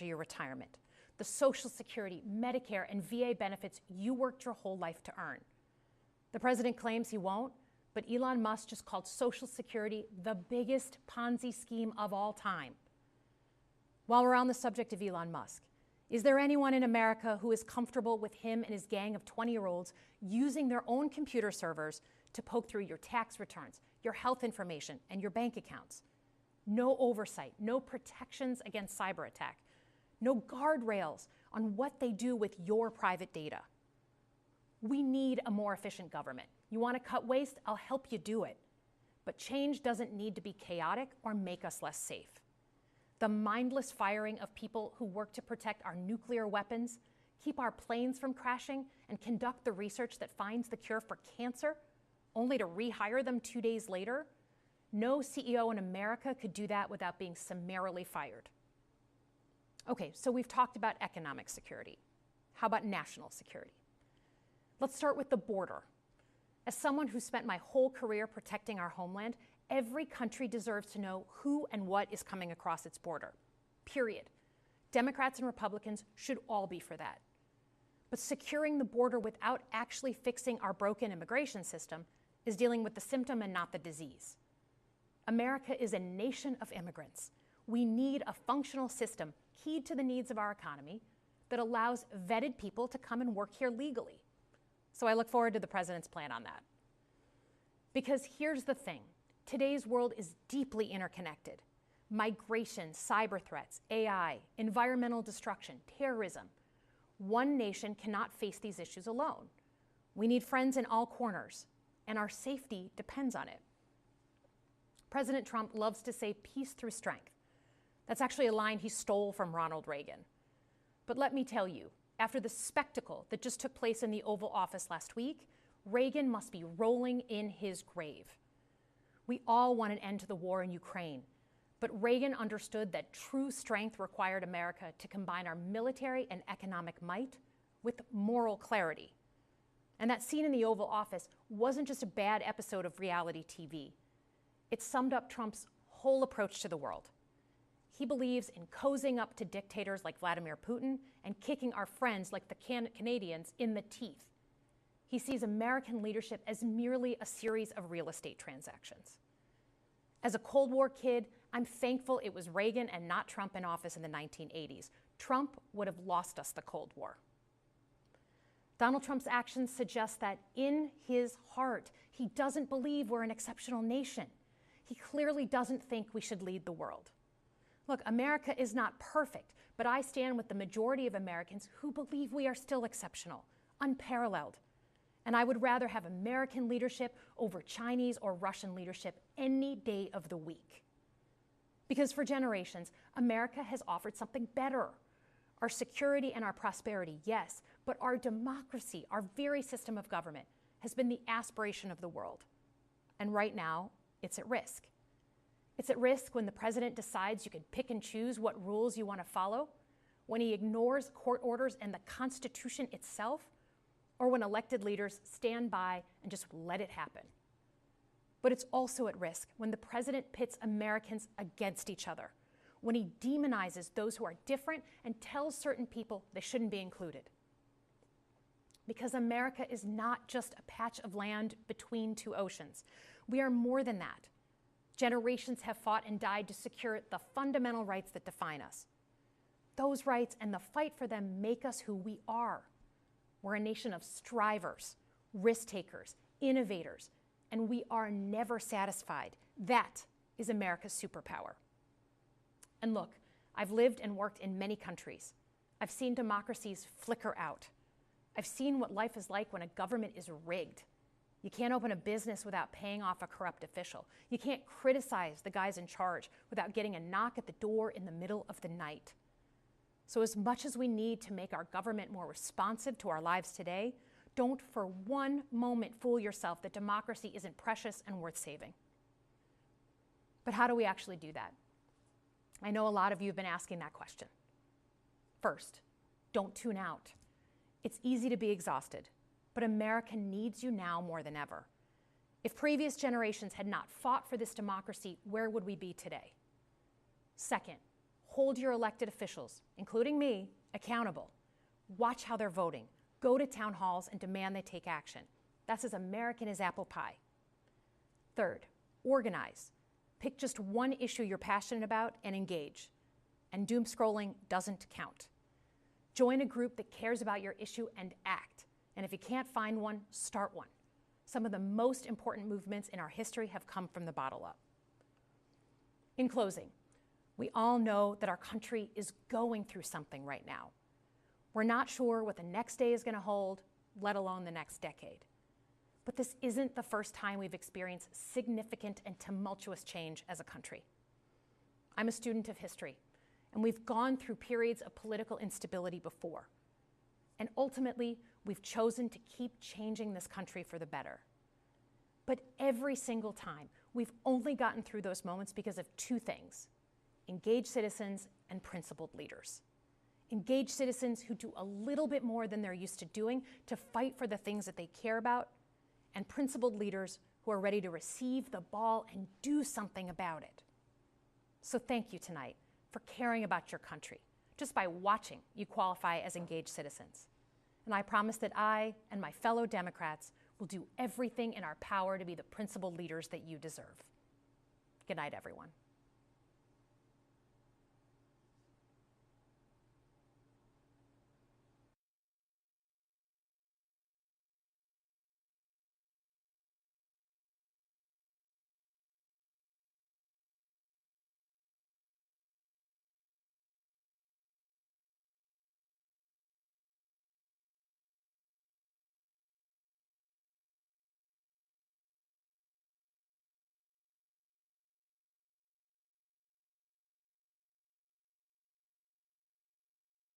your retirement, the Social Security, Medicare, and VA benefits you worked your whole life to earn. The president claims he won't, but Elon Musk just called Social Security the biggest Ponzi scheme of all time. While we're on the subject of Elon Musk, is there anyone in America who is comfortable with him and his gang of 20-year-olds using their own computer servers to poke through your tax returns, your health information, and your bank accounts? No oversight, no protections against cyber attack, no guardrails on what they do with your private data. We need a more efficient government. You want to cut waste? I'll help you do it. But change doesn't need to be chaotic or make us less safe. The mindless firing of people who work to protect our nuclear weapons, keep our planes from crashing, and conduct the research that finds the cure for cancer, only to rehire them 2 days later? No CEO in America could do that without being summarily fired. Okay, so we've talked about economic security. How about national security? Let's start with the border. As someone who spent my whole career protecting our homeland, every country deserves to know who and what is coming across its border, period. Democrats and Republicans should all be for that. But securing the border without actually fixing our broken immigration system is dealing with the symptom and not the disease. America is a nation of immigrants. We need a functional system keyed to the needs of our economy that allows vetted people to come and work here legally. So I look forward to the president's plan on that. Because here's the thing. Today's world is deeply interconnected. Migration, cyber threats, AI, environmental destruction, terrorism. One nation cannot face these issues alone. We need friends in all corners, and our safety depends on it. President Trump loves to say peace through strength. That's actually a line he stole from Ronald Reagan. But let me tell you, after the spectacle that just took place in the Oval Office last week, Reagan must be rolling in his grave. We all want an end to the war in Ukraine, but Reagan understood that true strength required America to combine our military and economic might with moral clarity. And that scene in the Oval Office wasn't just a bad episode of reality TV. It summed up Trump's whole approach to the world. He believes in cozying up to dictators like Vladimir Putin and kicking our friends like the Canadians in the teeth. He sees American leadership as merely a series of real estate transactions. As a Cold War kid, I'm thankful it was Reagan and not Trump in office in the 1980s. Trump would have lost us the Cold War. Donald Trump's actions suggest that in his heart, he doesn't believe we're an exceptional nation. He clearly doesn't think we should lead the world. Look, America is not perfect, but I stand with the majority of Americans who believe we are still exceptional, unparalleled. And I would rather have American leadership over Chinese or Russian leadership any day of the week. Because for generations, America has offered something better. Our security and our prosperity, yes, but our democracy, our very system of government, has been the aspiration of the world. And right now, it's at risk. It's at risk when the president decides you can pick and choose what rules you want to follow, when he ignores court orders and the Constitution itself, or when elected leaders stand by and just let it happen. But it's also at risk when the president pits Americans against each other, when he demonizes those who are different and tells certain people they shouldn't be included. Because America is not just a patch of land between two oceans. We are more than that. Generations have fought and died to secure the fundamental rights that define us. Those rights and the fight for them make us who we are. We're a nation of strivers, risk takers, innovators, and we are never satisfied. That is America's superpower. And look, I've lived and worked in many countries. I've seen democracies flicker out. I've seen what life is like when a government is rigged. You can't open a business without paying off a corrupt official. You can't criticize the guys in charge without getting a knock at the door in the middle of the night. So as much as we need to make our government more responsive to our lives today, don't for one moment fool yourself that democracy isn't precious and worth saving. But how do we actually do that? I know a lot of you have been asking that question. First, don't tune out. It's easy to be exhausted, but America needs you now more than ever. If previous generations had not fought for this democracy, where would we be today? Second, Hold your elected officials, including me, accountable. Watch how they're voting. Go to town halls and demand they take action. That's as American as apple pie. Third, organize. Pick just one issue you're passionate about and engage. And doom scrolling doesn't count. Join a group that cares about your issue and act. And if you can't find one, start one. Some of the most important movements in our history have come from the bottle up. In closing, we all know that our country is going through something right now. We're not sure what the next day is going to hold, let alone the next decade. But this isn't the first time we've experienced significant and tumultuous change as a country. I'm a student of history, and we've gone through periods of political instability before. And ultimately, we've chosen to keep changing this country for the better. But every single time, we've only gotten through those moments because of two things: engaged citizens and principled leaders. Engaged citizens who do a little bit more than they're used to doing to fight for the things that they care about, and principled leaders who are ready to receive the ball and do something about it. So thank you tonight for caring about your country. Just by watching, you qualify as engaged citizens. And I promise that I and my fellow Democrats will do everything in our power to be the principled leaders that you deserve. Good night, everyone.